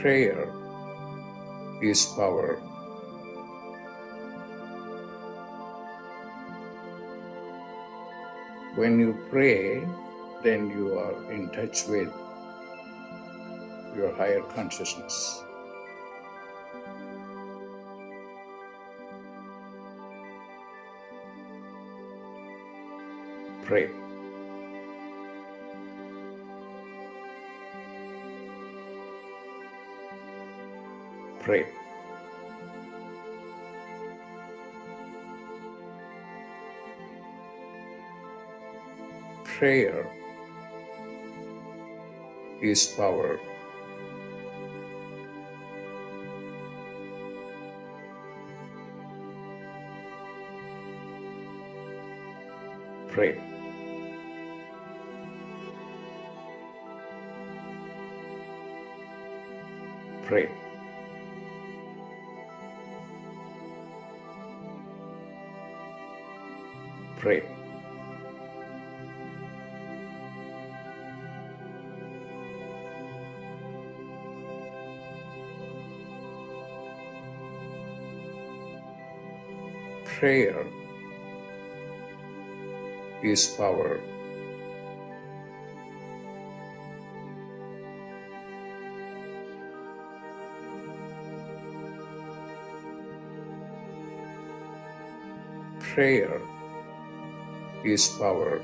Prayer is power. When you pray, then you are in touch with your higher consciousness. Pray. Pray. Prayer is power. Pray. Pray. Pray. Prayer is power. Prayer is power.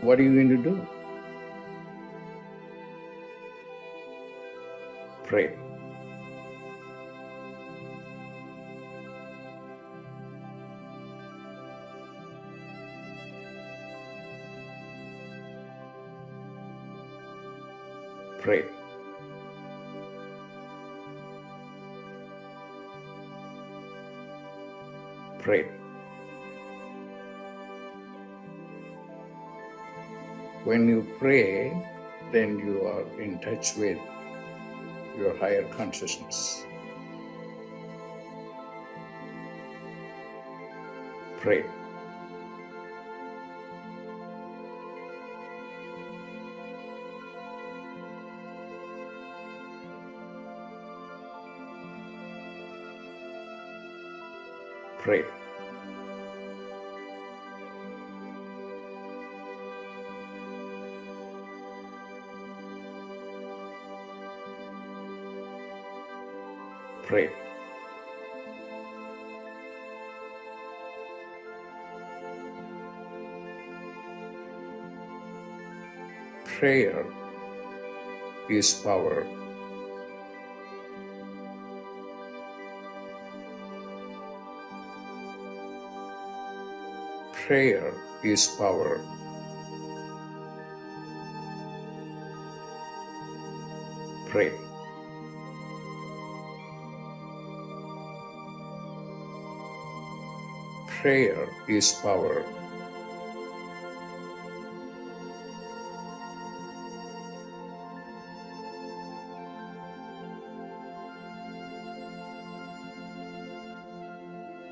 What are you going to do? Pray. Pray. Pray. When you pray, then you are in touch with your higher consciousness. Pray. Pray. Pray. Prayer is power. Prayer is power. Pray. Prayer is power.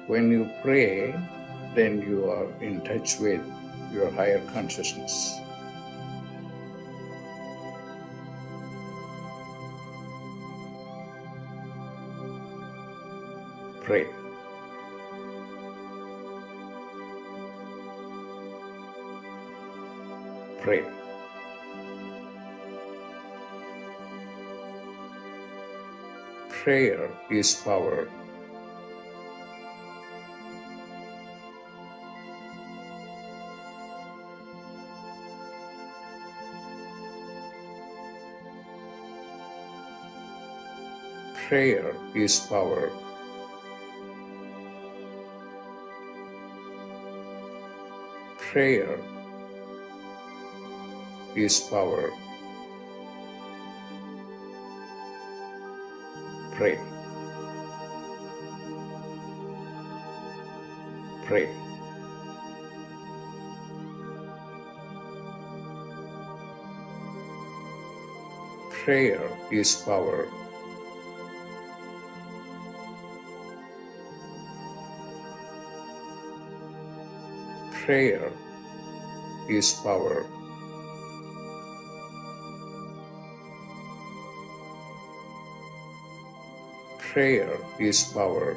When you pray, then you are in touch with your higher consciousness. Pray. Pray. Prayer is power. Prayer is power. Prayer is power. Pray. Pray. Prayer is power. Prayer is power. Prayer is power.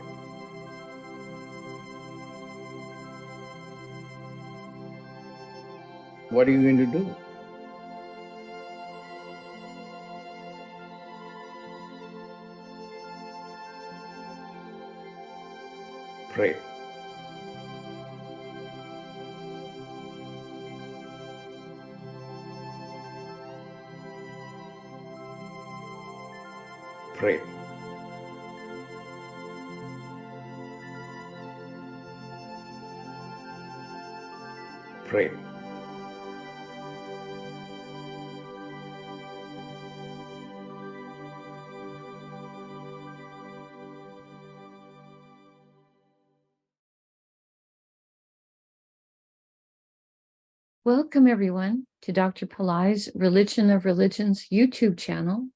What are you going to do? Pray. Pray. Pray. Welcome, everyone, to Dr. Pillai's Religion of Religions YouTube channel.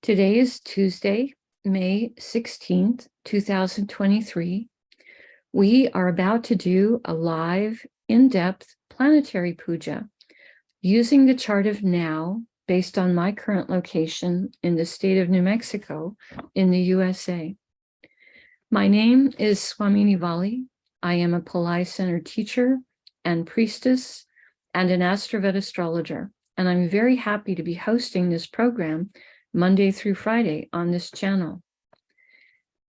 Today is Tuesday, May 16th, 2023. We are about to do a live, in-depth planetary puja using the chart of now based on my current location in the state of New Mexico in the USA. My name is Swamini Valli. I am a Pillai Center teacher and priestess and an AstroVed astrologer, and I'm very happy to be hosting this program Monday through Friday on this channel.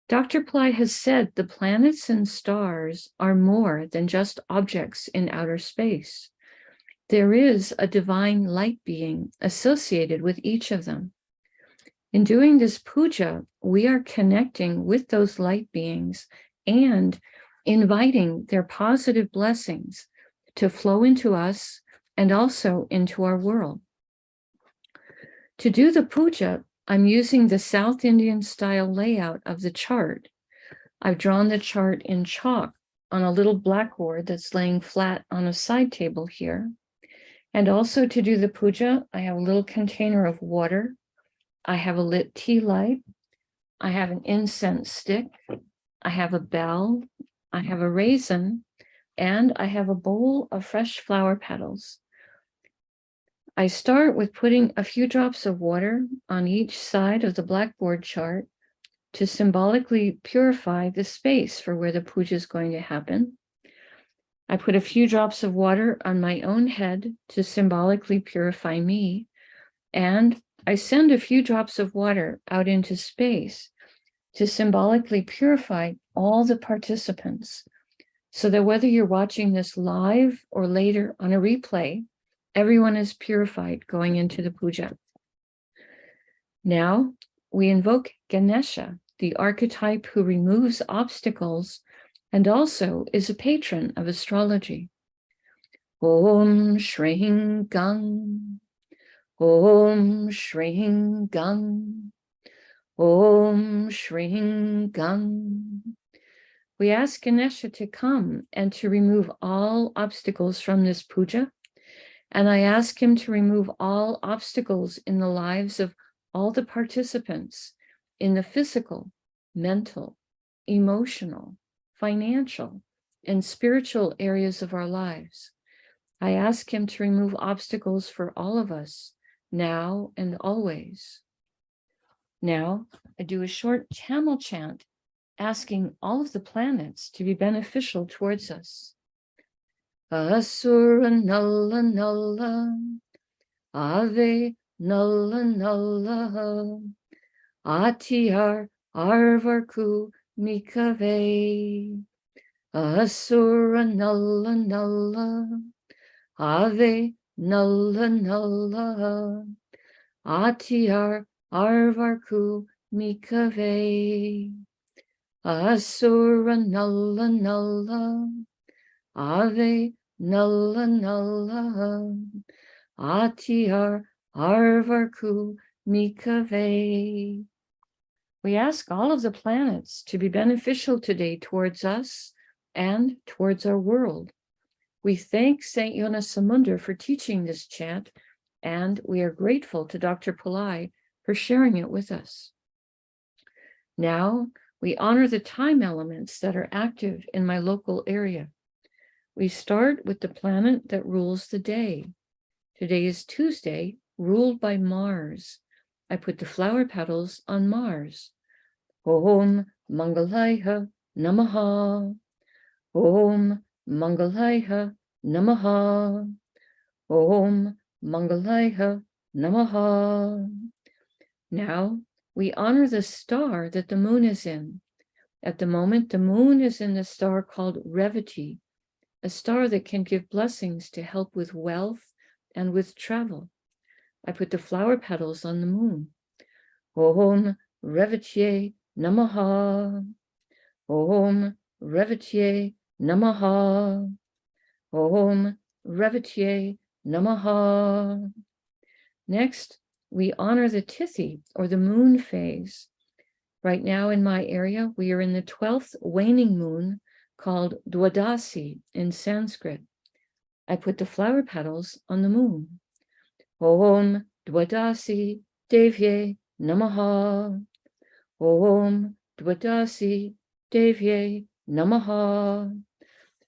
Dr. Pillai has said the planets and stars are more than just objects in outer space. There is a divine light being associated with each of them. In doing this puja, we are connecting with those light beings and inviting their positive blessings to flow into us and also into our world. To do the puja, I'm using the South Indian style layout of the chart. I've drawn the chart in chalk on a little blackboard that's laying flat on a side table here. And also to do the puja, I have a little container of water. I have a lit tea light. I have an incense stick. I have a bell. I have a raisin. And I have a bowl of fresh flower petals. I start with putting a few drops of water on each side of the blackboard chart to symbolically purify the space for where the puja is going to happen. I put a few drops of water on my own head to symbolically purify me, and I send a few drops of water out into space to symbolically purify all the participants, so that whether you're watching this live or later on a replay, everyone is purified going into the puja. Now, we invoke Ganesha, the archetype who removes obstacles and also is a patron of astrology. Om Shring Gang, Om Shring Gang, Om Shring Gang. We ask Ganesha to come and to remove all obstacles from this puja. And I ask him to remove all obstacles in the lives of all the participants in the physical, mental, emotional, financial, and spiritual areas of our lives. I ask him to remove obstacles for all of us, now and always. Now, I do a short camel chant, asking all of the planets to be beneficial towards us. Asura Nalla Nalla, Ave Nalla Nalla, Atiyar Arvarku Mikave. Asura Nalla Nalla, Ave Nalla Nalla, Atiyar Arvarku Mikave. Asura Nalla Nalla, Ave Nalla Nalla, Atiyar Arvarku Mikave. We ask all of the planets to be beneficial today towards us and towards our world. We thank Saint Jonas Samunda for teaching this chant, and we are grateful to Dr. Pillai for sharing it with us. Now, we honor the time elements that are active in my local area. We start with the planet that rules the day. Today is Tuesday, ruled by Mars. I put the flower petals on Mars. Om Mangalaya Namaha. Om Mangalaya Namaha. Om Mangalaya Namaha. Now we honor the star that the moon is in. At the moment, the moon is in the star called Revati, a star that can give blessings to help with wealth and with travel. I put the flower petals on the moon. Om Revati Namaha. Om Revati Namaha. Om Revati Namaha. Next, we honor the Tithi, or the moon phase. Right now in my area, we are in the 12th waning moon, called Dwadasi in Sanskrit. I put the flower petals on the moon. Om Dwadasi Devye Namaha. Om Dwadasi Devye Namaha.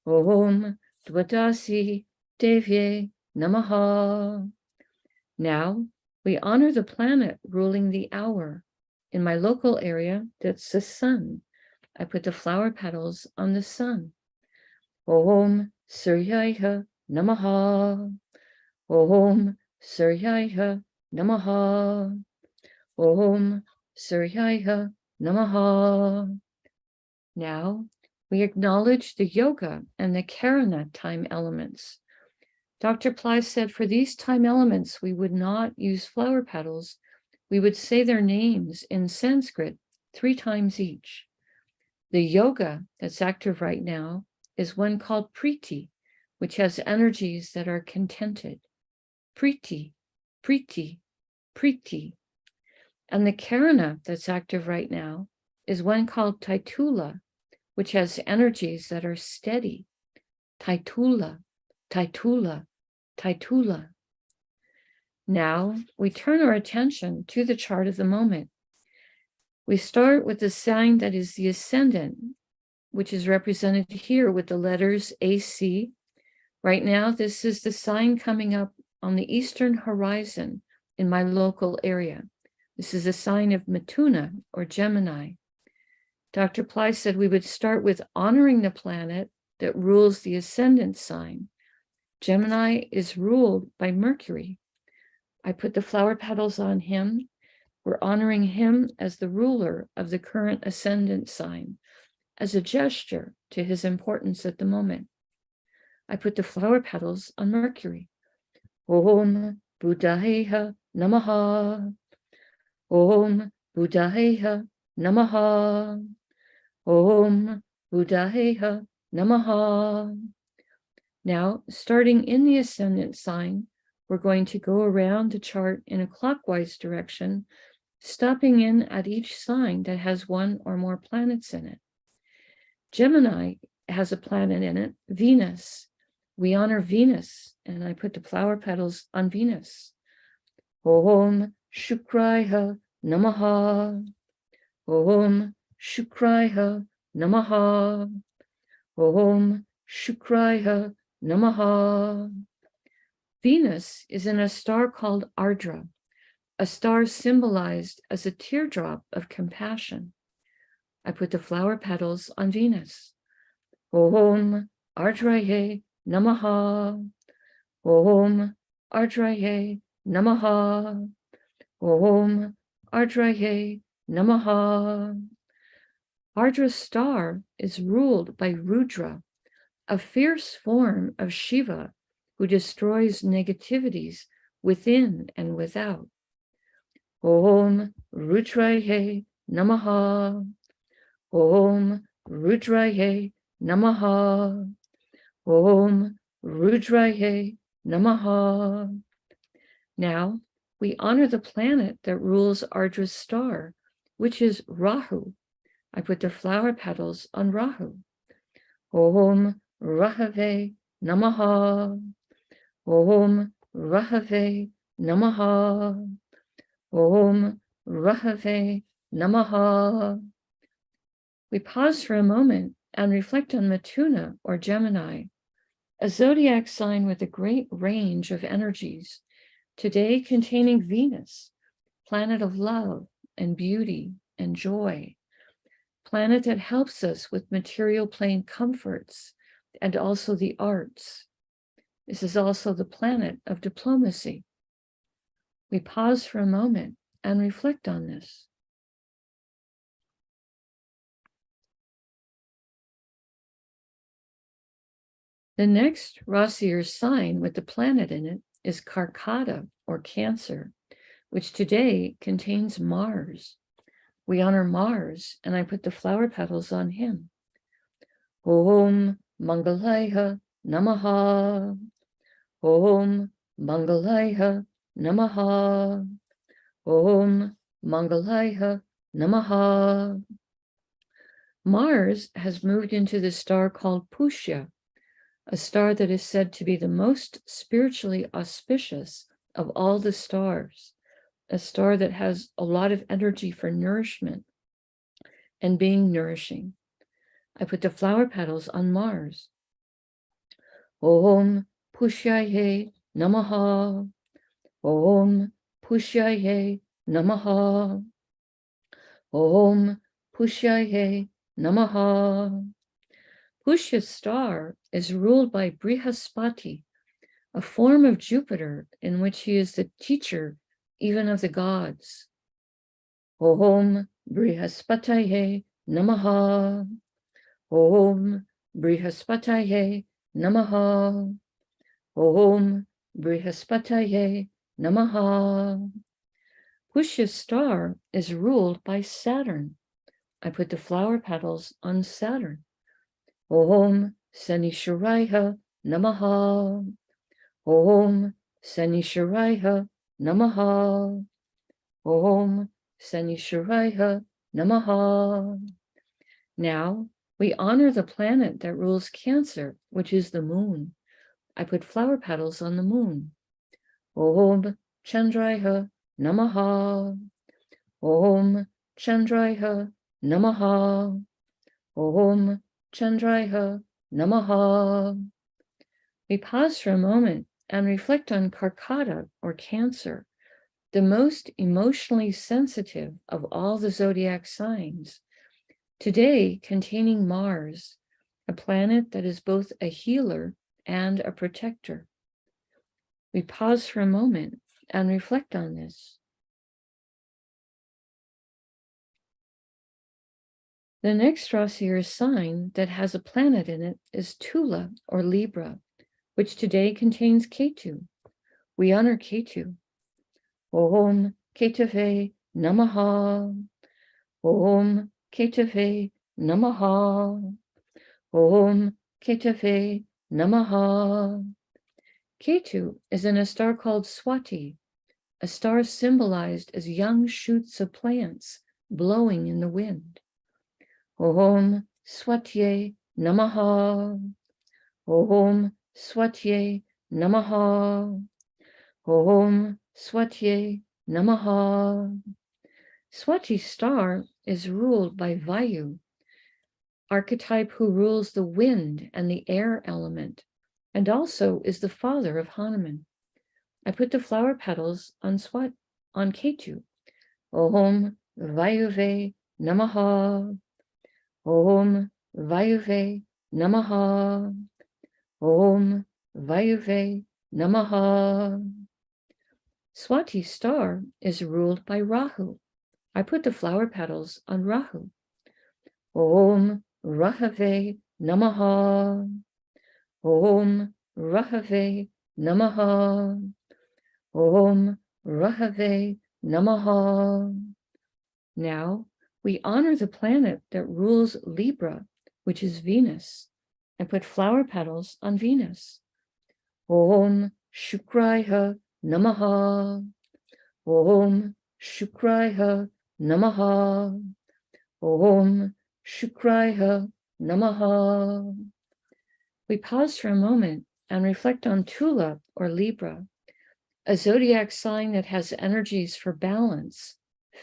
Om Dwadasi Devye Namaha. Now we honor the planet ruling the hour. In my local area, that's the sun. I put the flower petals on the sun. Om Suryaya Namaha. Om Suryaya Namaha. Om Suryaya Namaha. Now we acknowledge the yoga and the karana time elements. Dr. Pillai said for these time elements, we would not use flower petals. We would say their names in Sanskrit 3 times each. The yoga that's active right now is one called Priti, which has energies that are contented. Priti, Priti, Priti. And the karana that's active right now is one called Taitula, which has energies that are steady. Taitula, Taitula, Taitula. Now we turn our attention to the chart of the moment. We start with the sign that is the ascendant, which is represented here with the letters AC. Right now, this is the sign coming up on the eastern horizon in my local area. This is a sign of Mithuna or Gemini. Dr. Pillai said we would start with honoring the planet that rules the ascendant sign. Gemini is ruled by Mercury. I put the flower petals on him. We're honoring him as the ruler of the current ascendant sign, as a gesture to his importance at the moment. I put the flower petals on Mercury. Om Buddhaya Namaha. Om Buddhaya Namaha. Om Buddhaya Namaha. Now, starting in the ascendant sign, we're going to go around the chart in a clockwise direction, stopping in at each sign that has one or more planets in it. Gemini has a planet in it, Venus. We honor Venus, and I put the flower petals on Venus. Om Shukraya Namaha. Om Shukraya Namaha. Om Shukraya Namaha. Venus is in a star called Ardra, a star symbolized as a teardrop of compassion. I put the flower petals on Venus. Om Ardraye Namaha. Om Ardraye Namaha. Om Ardraye Namaha. Ardra's star is ruled by Rudra, a fierce form of Shiva who destroys negativities within and without. Om Rudraye Namaha. Om Rudraye Namaha. Om Rudraye Namaha. Now we honor the planet that rules Ardra's star, which is Rahu. I put the flower petals on Rahu. Om Rahave Namaha. Om Rahave Namaha. Om Rahave Namaha. We pause for a moment and reflect on Matuna or Gemini, a zodiac sign with a great range of energies, today containing Venus, planet of love and beauty and joy, planet that helps us with material plane comforts and also the arts. This is also the planet of diplomacy. We pause for a moment and reflect on this. The next Rasi or sign with the planet in it is Karkata or Cancer, which today contains Mars. We honor Mars, and I put the flower petals on him. Om Mangalaya Namaha. Om Mangalaya Namaha. Om Mangalaya Namaha. Mars has moved into the star called Pushya, a star that is said to be the most spiritually auspicious of all the stars, a star that has a lot of energy for nourishment and being nourishing. I put the flower petals on Mars. Om Pushyaye Namaha. Om Pushyaye Namaha. Om Pushyaye Namaha. Pushya's star is ruled by Brihaspati, a form of Jupiter in which he is the teacher even of the gods. Om Brihaspataye Namaha. Om Brihaspataye Namaha. Om Brihaspataye Namaha. Pushya's star is ruled by Saturn. I put the flower petals on Saturn. Om Sanishwaraya Namaha. Om Sanishwaraya Namaha. Om Sanishwaraya Namaha. Now we honor the planet that rules Cancer, which is the moon. I put flower petals on the moon. Om Chandraya Namaha. Om Chandraya Namaha. Om Chandraya Namaha. We pause for a moment and reflect on Karkata or Cancer, the most emotionally sensitive of all the zodiac signs, today containing Mars, a planet that is both a healer and a protector. We pause for a moment and reflect on this. The next Rasi or sign that has a planet in it is Tula or Libra, which today contains Ketu. We honor Ketu. Om Ketave Namaha. Om Ketave Namaha. Om Ketave Namaha. Ketu is in a star called Swati, a star symbolized as young shoots of plants blowing in the wind. Om Swatye Namaha. Om Swatye Namaha. Om Swatye Namaha. Swati star is ruled by Vayu, archetype who rules the wind and the air element, and also is the father of Hanuman. I put the flower petals on Ketu. Om Vayuve Namaha. Om Vayuve Namaha. Om Vayuve Namaha. Swati star is ruled by Rahu. I put the flower petals on Rahu. Om Rahave Namaha. Om Rahave Namaha. Om Rahave Namaha. Now we honor the planet that rules Libra, which is Venus, and put flower petals on Venus. Om Shukraya Namaha. Om Shukraya Namaha. Om Shukraya Namaha. We pause for a moment and reflect on Tula or Libra, a zodiac sign that has energies for balance,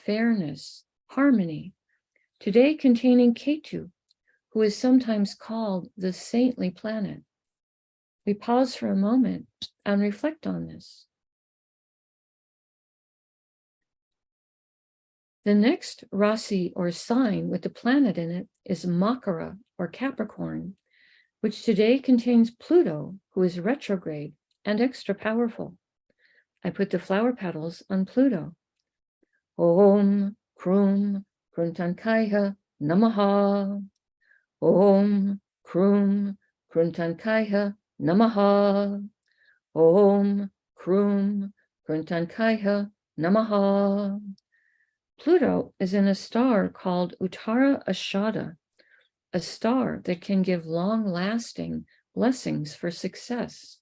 fairness, harmony. Today containing Ketu, who is sometimes called the saintly planet. We pause for a moment and reflect on this. The next Rasi or sign with the planet in it is Makara or Capricorn, which today contains Pluto, who is retrograde and extra powerful. I put the flower petals on Pluto. Om Krum Kruntankaya Namaha. Om Krum Kruntankaya Namaha. Om Krum Kruntankaya Namaha. Pluto is in a star called Uttara Ashada, a star that can give long-lasting blessings for success.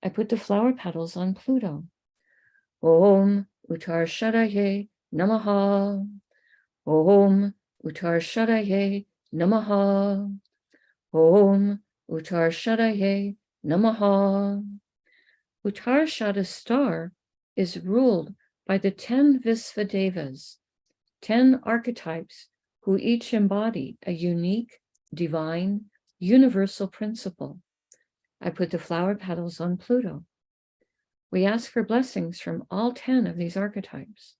I put the flower petals on Pluto. Om Uttara Shadaye Namaha. Om Uttara Shadaye Namaha. Om Uttara Shadaye Namaha. Uttarashada star is ruled by the 10 Visvadevas, 10 archetypes who each embody a unique, divine, universal principle. I put the flower petals on Pluto. We ask for blessings from all 10 of these archetypes.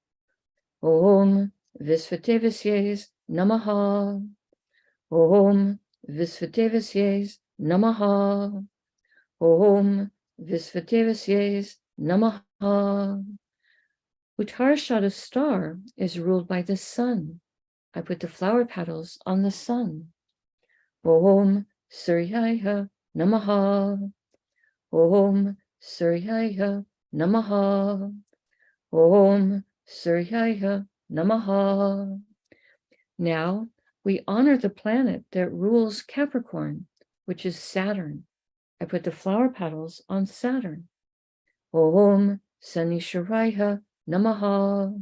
Om Visvadevasyes Namaha. Om Visvadevasyes Namaha. Om Visvadevasyes Namaha. Uttarashada star is ruled by the sun. I put the flower petals on the sun. Om Suryaya Namaha. Om Suryaya Namaha. Om Suryaya Namaha. Now we honor the planet that rules Capricorn, which is Saturn. I put the flower petals on Saturn. Om Sanisharaya Namaha.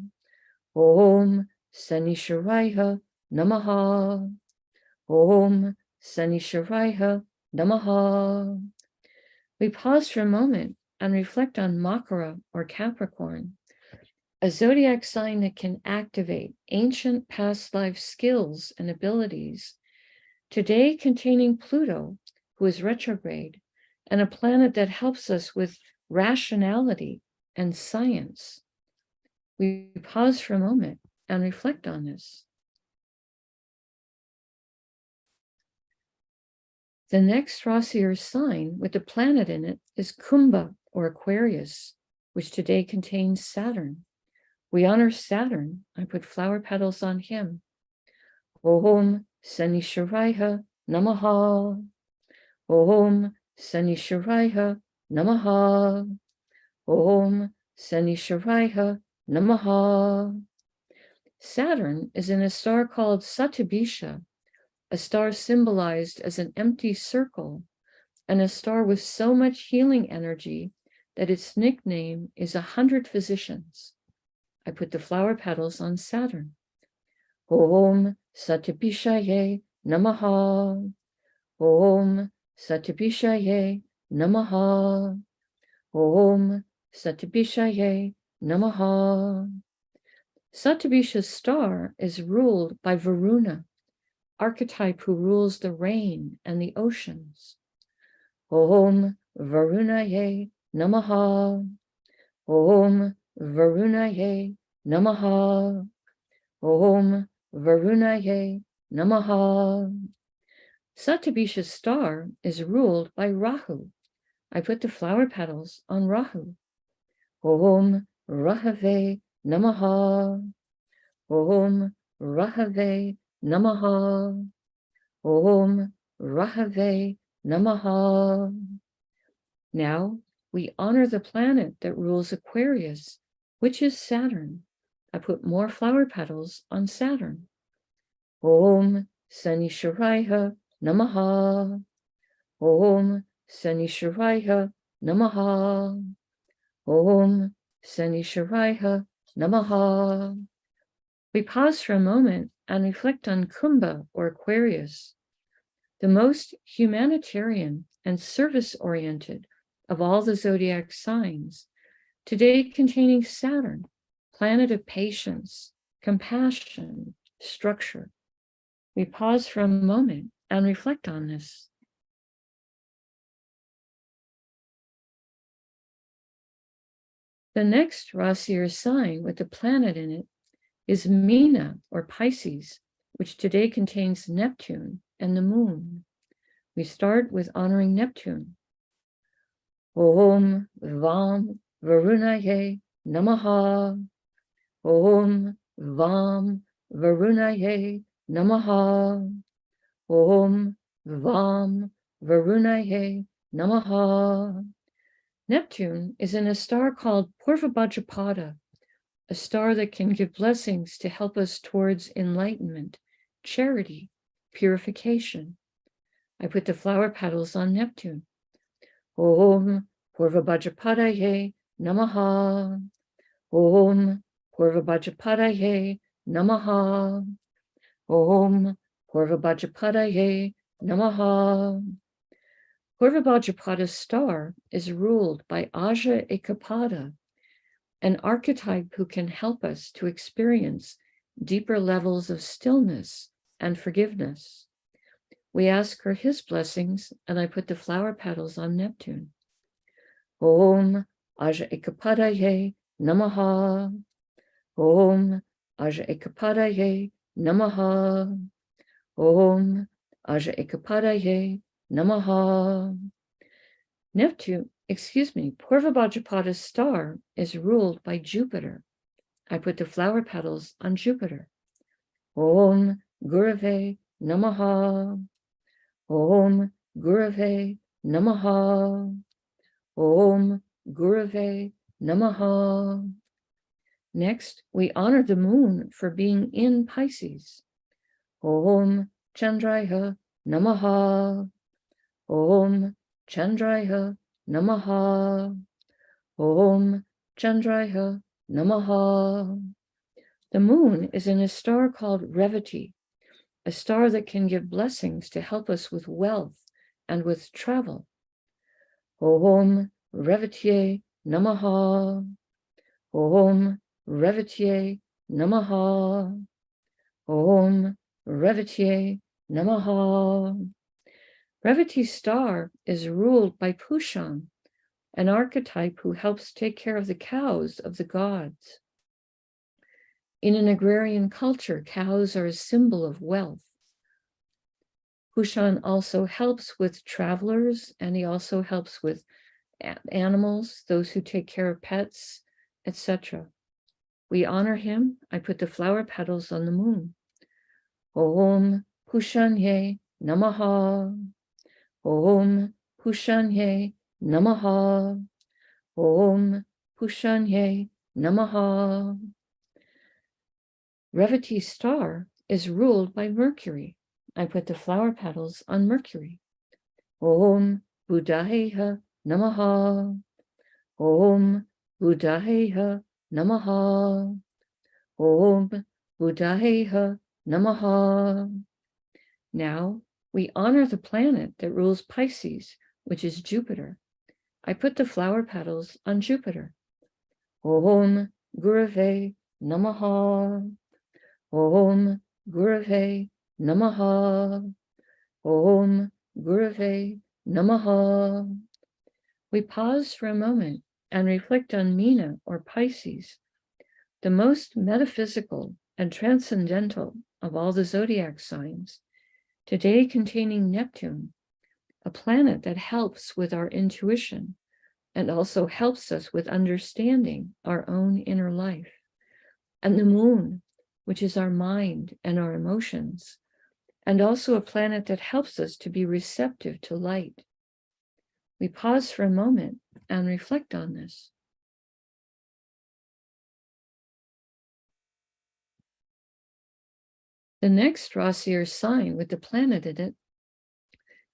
Om Sanisharaya Namaha. Om Sanisharaya Namaha. We pause for a moment and reflect on Makara or Capricorn, a zodiac sign that can activate ancient past life skills and abilities, today containing Pluto, who is retrograde, and a planet that helps us with rationality and science. We pause for a moment and reflect on this. The next Rasi or sign with the planet in it is Kumbha or Aquarius, which today contains Saturn. We honor Saturn. I put flower petals on him. Om Sanisharaya Namaha. Om Sanisharaya Namaha. Om Sanisharaya Namaha. Saturn is in a star called Satyabhisha, a star symbolized as an empty circle, and a star with so much healing energy that its nickname is 100 Physicians. I put the flower petals on Saturn. Om Satyabhishaye Namaha. Om Satyabhishaye Namaha. Om Satyabhishaye Namaha. Satyabhisha's star is ruled by Varuna, archetype who rules the rain and the oceans. Om Varunaye Namaha. Om Varunaye Namaha. Om Varunaye Namaha. Satyabhisha's star is ruled by Rahu. I put the flower petals on Rahu. Om Rahave Namaha. Om Rahave Namaha. Om Rahave Namaha. Now we honor the planet that rules Aquarius, which is Saturn. I put more flower petals on Saturn. Om Sanisharaya Namaha. Om Sanisharaya Namaha. Om Sanisharaya Namaha. We pause for a moment and reflect on Kumbha or Aquarius, the most humanitarian and service-oriented of all the zodiac signs, today containing Saturn, planet of patience, compassion, structure. We pause for a moment and reflect on this. The next Rasi or sign with the planet in it is Mina or Pisces, which today contains Neptune and the moon. We start with honoring Neptune. Om Vam Varunaye Namaha. Om Vam Varunaye Namaha. Om Vam Varunaye Namaha. Neptune is in a star called Purvabhadrapada, a star that can give blessings to help us towards enlightenment, charity, purification. I put the flower petals on Neptune. Om Purvabhadrapadaye Namaha. Om Purvabhadrapadaye Namaha. Om Purvabhadrapadaye Namaha. Purvabhadrapada's star is ruled by Aja Ekapada, an archetype who can help us to experience deeper levels of stillness and forgiveness. We ask for his blessings, and I put the flower petals on Neptune. Om Aja Ekapadaye Namaha. Om Aja Ekapadaye Namaha. Om Aja Ekapadaye Namaha. Purvabhadrapada's star is ruled by Jupiter. I put the flower petals on Jupiter. Om Gurave Namaha. Om Gurave Namaha. Om Gurave Namaha. Next, we honor the moon for being in Pisces. Om Chandraya Namaha. Om Chandraya Namaha. Om Chandraya Namaha. The moon is in a star called Revati, a star that can give blessings to help us with wealth and with travel. Om Revatye Namaha. Om Revatye Namaha. Om Revatye Namaha. Revati's star is ruled by Pushan, an archetype who helps take care of the cows of the gods. In an agrarian culture, cows are a symbol of wealth. Pushan also helps with travelers, and he also helps with animals, those who take care of pets, etc. We honor him. I put the flower petals on the moon. Om Pushanye Namaha. Om Pushanye Namaha. Om Pushanye Namaha. Revati's star is ruled by Mercury. I put the flower petals on Mercury. Om Buddhayeha Namaha. Om Buddhayeha Namaha. Om Buddhayeha Namaha. Now we honor the planet that rules Pisces, which is Jupiter. I put the flower petals on Jupiter. Om Gurave Namaha. Om Gurave Namaha. Om Gurave Namaha. We pause for a moment and reflect on Meena or Pisces, the most metaphysical and transcendental of all the zodiac signs, today containing Neptune, a planet that helps with our intuition and also helps us with understanding our own inner life, and the moon, which is our mind and our emotions, and also a planet that helps us to be receptive to light. We pause for a moment and reflect on this. The next Rasi or sign with the planet in it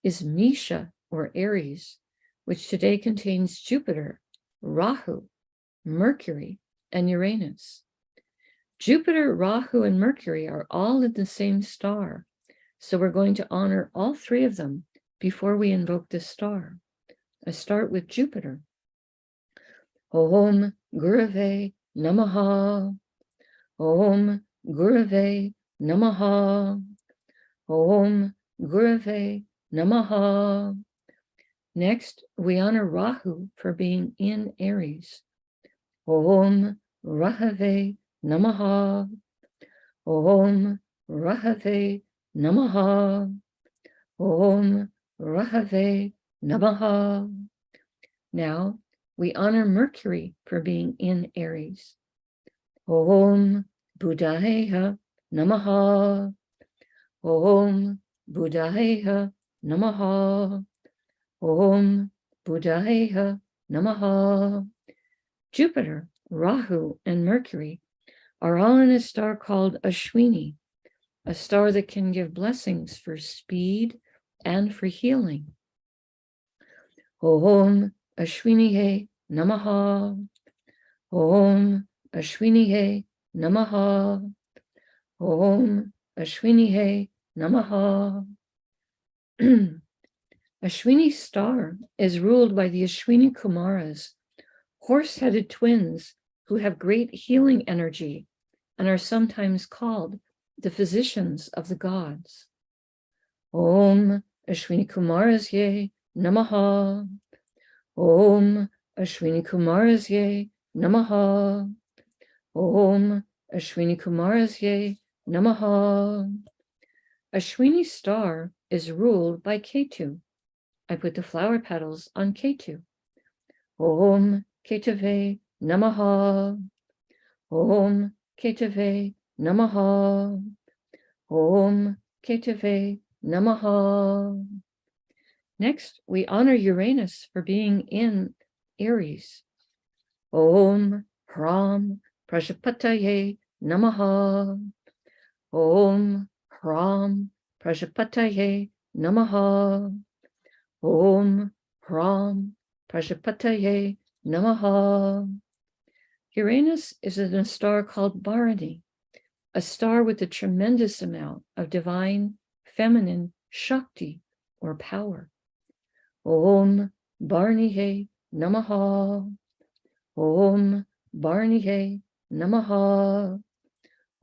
is Misha or Aries, which today contains Jupiter, Rahu, Mercury, and Uranus. Jupiter, Rahu, and Mercury are all in the same star, so we're going to honor all three of them before we invoke this star. I start with Jupiter. Om Gurave Namaha. Om Gurave Namaha. Om Gurave Namaha. Next, we honor Rahu for being in Aries. Om Rahave Namaha. Om Rahave Namaha. Om Rahave Namaha. Now, we honor Mercury for being in Aries. Om Buddhaya Namaha. Om Buddhaya Namaha. Om Buddhaya Namaha. Jupiter, Rahu, and Mercury are all in a star called Ashwini, a star that can give blessings for speed and for healing. Om Ashwinihe Namaha. Om Ashwinihe Namaha. Om Ashwinihe Namaha. Ashwini star is ruled by the Ashwini Kumaras, horse-headed twins who have great healing energy and are sometimes called the physicians of the gods. Om Ashwini Kumarasye Namaha. Om Ashwini Kumarasye Namaha. Om Ashwini Kumarasye Namaha. Ashwini star is ruled by Ketu. I put the flower petals on Ketu. Om Ketave Namaha. Om Ketave Namaha. Om Ketave Namaha. Next, we honor Uranus for being in Aries. Om Hram Prajapataye Namaha. Om Hram Prajapataye Namaha. Om Hram Prajapataye Namaha. Uranus is in a star called Bharani, a star with a tremendous amount of divine feminine Shakti or power. Om Bharanihe Namaha. Om Bharanihe Namaha.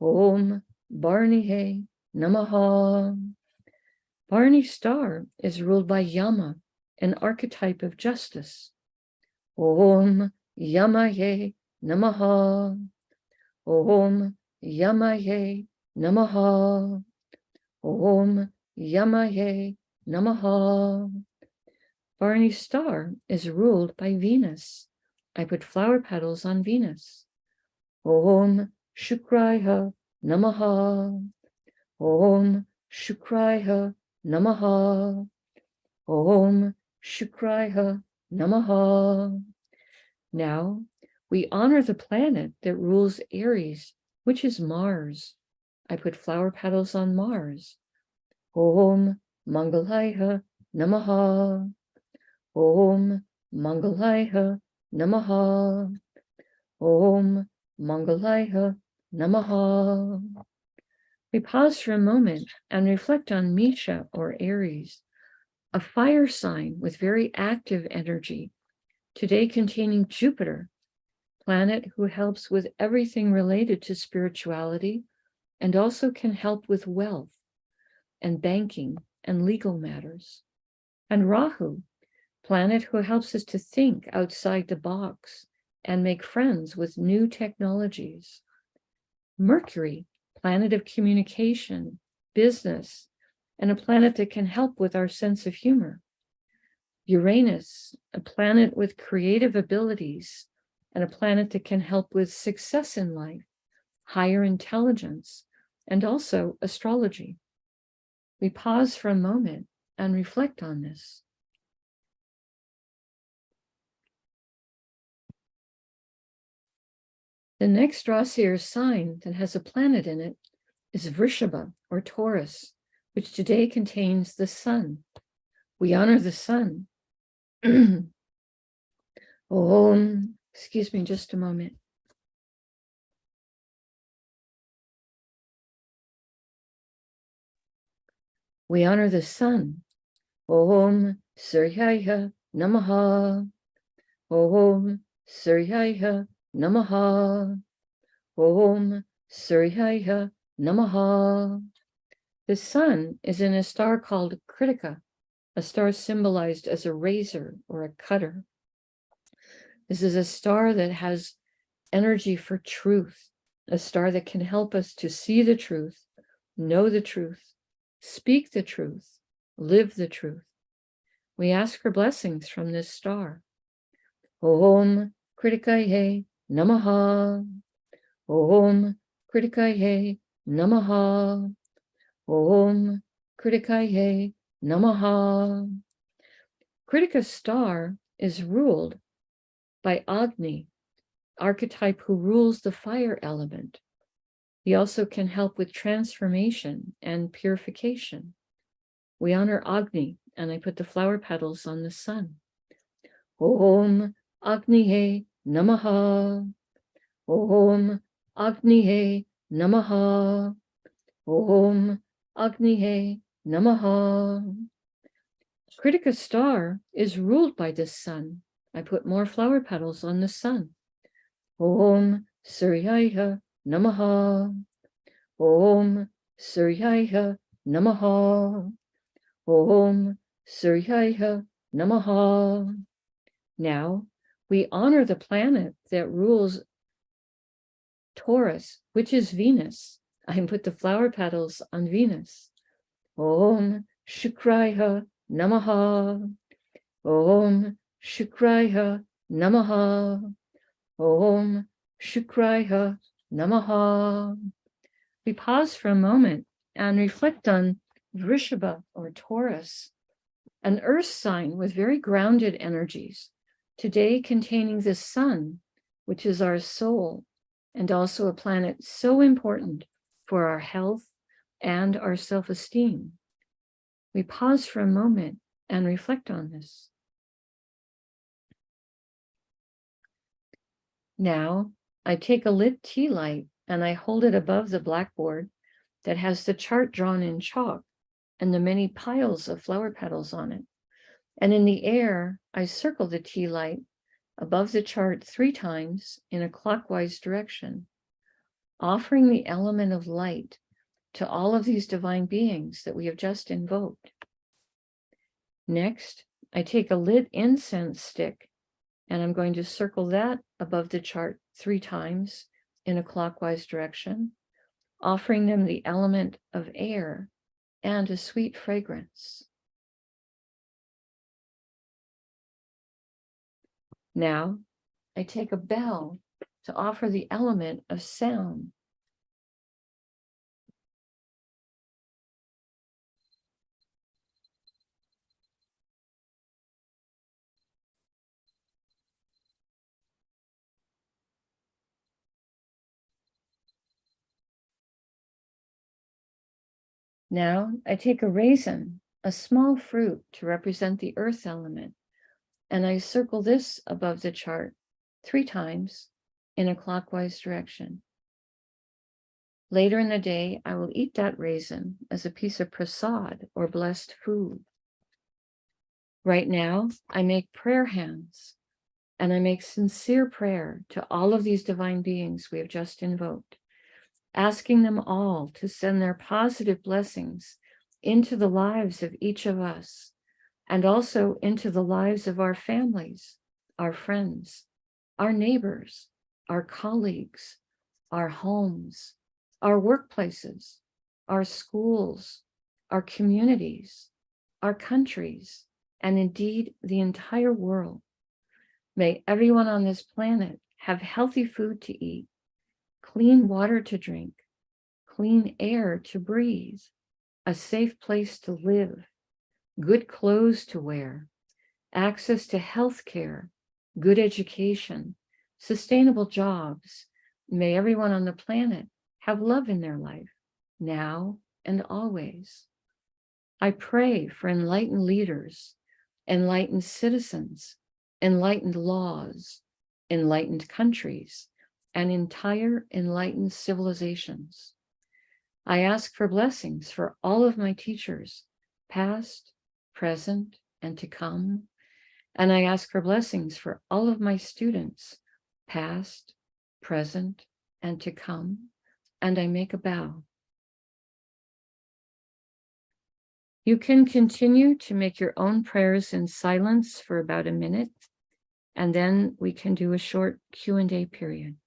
Om Bharanihe Namaha. Bharani star is ruled by Yama, an archetype of justice. Om Yamaye Namaha. Om Yamaye Namaha. Om Yamaye Namaha. Bharani star is ruled by Venus. I put flower petals on Venus. Om Shukraya Namaha. Om Shukraya Namaha. Om Shukraya Namaha. Now, we honor the planet that rules Aries, which is Mars. I put flower petals on Mars. Om Mangalaya Namaha. Om Mangalaya Namaha. Om Mangalaya Namaha. We pause for a moment and reflect on Misha or Aries, a fire sign with very active energy, today containing Jupiter, planet who helps with everything related to spirituality and also can help with wealth and banking and legal matters. And Rahu, planet who helps us to think outside the box and make friends with new technologies. Mercury, planet of communication, business, and a planet that can help with our sense of humor. Uranus, a planet with creative abilities and a planet that can help with success in life, higher intelligence, and also astrology. We pause for a moment and reflect on this. The next Rasi or sign that has a planet in it is Vrishabha or Taurus, which today contains the sun. We honor the sun. Om, excuse me just a moment. We honor the sun. Om Suryaya Namaha. Om Suryaya Namaha. Om Suryaya Namaha. The sun is in a star called Kritika, a star symbolized as a razor or a cutter. This is a star that has energy for truth, a star that can help us to see the truth, know the truth, speak the truth, live the truth. We ask for blessings from this star. Om Kritikaye Namaha. Om Kritikaye Namaha. Om Kritikaye Namaha. Kritika star is ruled by Agni, archetype who rules the fire element. He also can help with transformation and purification. We honor Agni, and I put the flower petals on the sun. Om Agnihe Namaha. Om Agnihe Namaha. Om Agnihe Namaha. Kritika star is ruled by the sun. I put more flower petals on the sun. Om Suryaya Namaha. Om Suryaya Namaha. Om Suryaya Namaha. Now we honor the planet that rules Taurus, which is Venus. I put the flower petals on Venus. Om Shukraya Namaha. Om Shukraya Namaha. Om Shukraya Namaha. We pause for a moment and reflect on Vrishabha or Taurus, an earth sign with very grounded energies, today containing the sun, which is our soul, and also a planet so important for our health and our self-esteem. We pause for a moment and reflect on this. Now, I take a lit tea light and I hold it above the blackboard that has the chart drawn in chalk and the many piles of flower petals on it. And in the air, I circle the tea light above the chart 3 times in a clockwise direction, offering the element of light to all of these divine beings that we have just invoked. Next, I take a lit incense stick and I'm going to circle that above the chart 3 times in a clockwise direction, offering them the element of air and a sweet fragrance. Now, I take a bell to offer the element of sound. Now, I take a raisin, a small fruit to represent the earth element, and I circle this above the chart 3 times in a clockwise direction. Later in the day, I will eat that raisin as a piece of prasad or blessed food. Right now, I make prayer hands and I make sincere prayer to all of these divine beings we have just invoked, asking them all to send their positive blessings into the lives of each of us and also into the lives of our families, our friends, our neighbors, our colleagues, our homes, our workplaces, our schools, our communities, our countries, and indeed the entire world. May everyone on this planet have healthy food to eat, clean water to drink, clean air to breathe, a safe place to live, good clothes to wear, access to health care, good education, sustainable jobs. May everyone on the planet have love in their life, now and always. I pray for enlightened leaders, enlightened citizens, enlightened laws, enlightened countries, and entire enlightened civilizations. I ask for blessings for all of my teachers, past, present, and to come. And I ask for blessings for all of my students, past, present, and to come. and I make a bow. You can continue to make your own prayers in silence for about a minute, and then we can do a short Q&A period.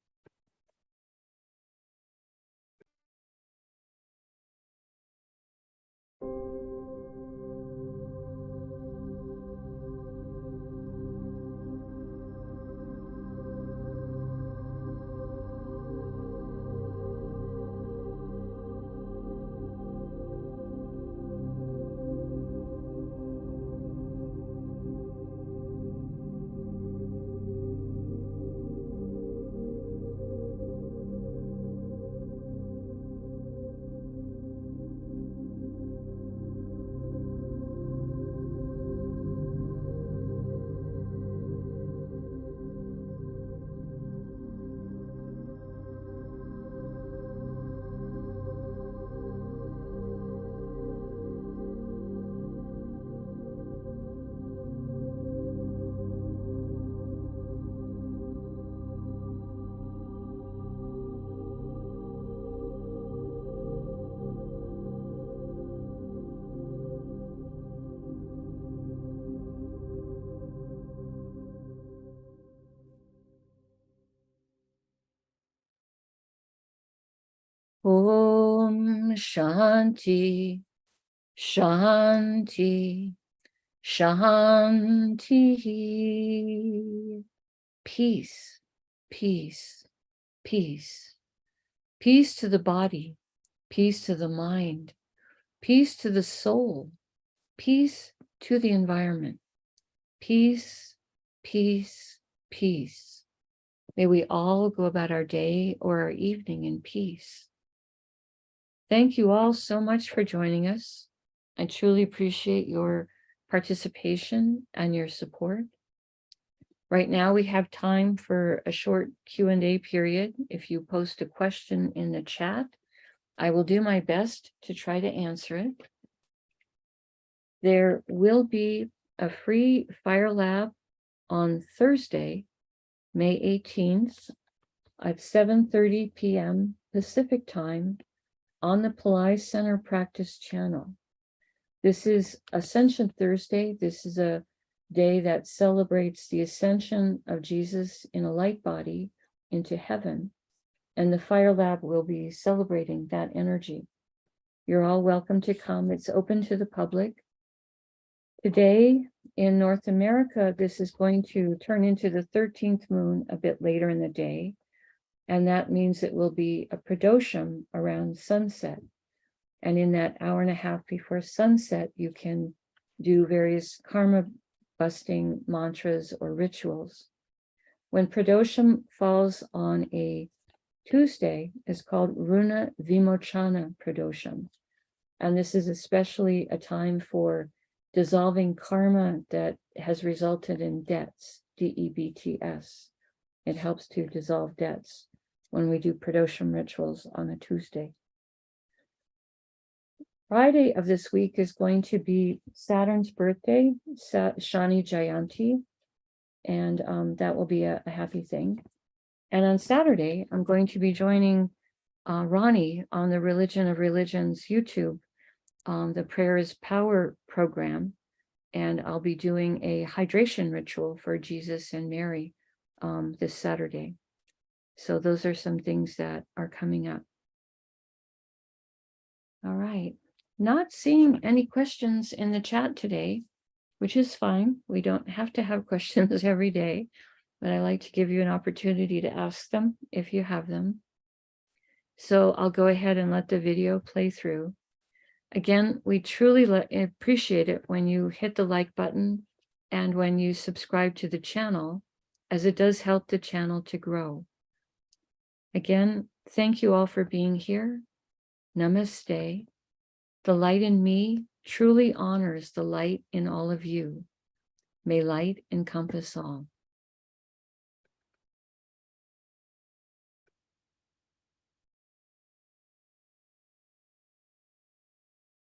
Om Shanti, Shanti, Shanti. Peace, peace, peace. Peace to the body, peace to the mind, peace to the soul, peace to the environment. Peace, peace, peace. May we all go about our day or our evening in peace. Thank you all so much for joining us. I truly appreciate your participation and your support. Right now we have time for a short Q&A period. If you post a question in the chat, I will do my best to try to answer it. There will be a free fire lab on Thursday, May 18th at 7:30 p.m. Pacific time on the Pillai Center Practice channel. This is Ascension Thursday. This is a day that celebrates the ascension of Jesus in a light body into heaven, and the Fire Lab will be celebrating that energy. You're all welcome to come. It's open to the public. Today in North America, this is going to turn into the 13th moon a bit later in the day, and that means it will be a pradosham around sunset. And in that hour and a half before sunset, you can do various karma busting mantras or rituals. When pradosham falls on a Tuesday, it's called Runa Vimochana Pradosham. And this is especially a time for dissolving karma that has resulted in debts, DEBTS. It helps to dissolve debts when we do pradosham rituals on a Tuesday. Friday of this week is going to be Saturn's birthday, Shani Jayanti, and that will be a happy thing. And on Saturday, I'm going to be joining Ronnie on the Religion of Religions YouTube, the Prayer is Power program, and I'll be doing a hydration ritual for Jesus and Mary this Saturday. So those are some things that are coming up. All right. Not seeing any questions in the chat today, which is fine. We don't have to have questions every day, but I like to give you an opportunity to ask them if you have them. So I'll go ahead and let the video play through. Again, we truly appreciate it when you hit the like button and when you subscribe to the channel, as it does help the channel to grow. Again, thank you all for being here. Namaste. The light in me truly honors the light in all of you. May light encompass all.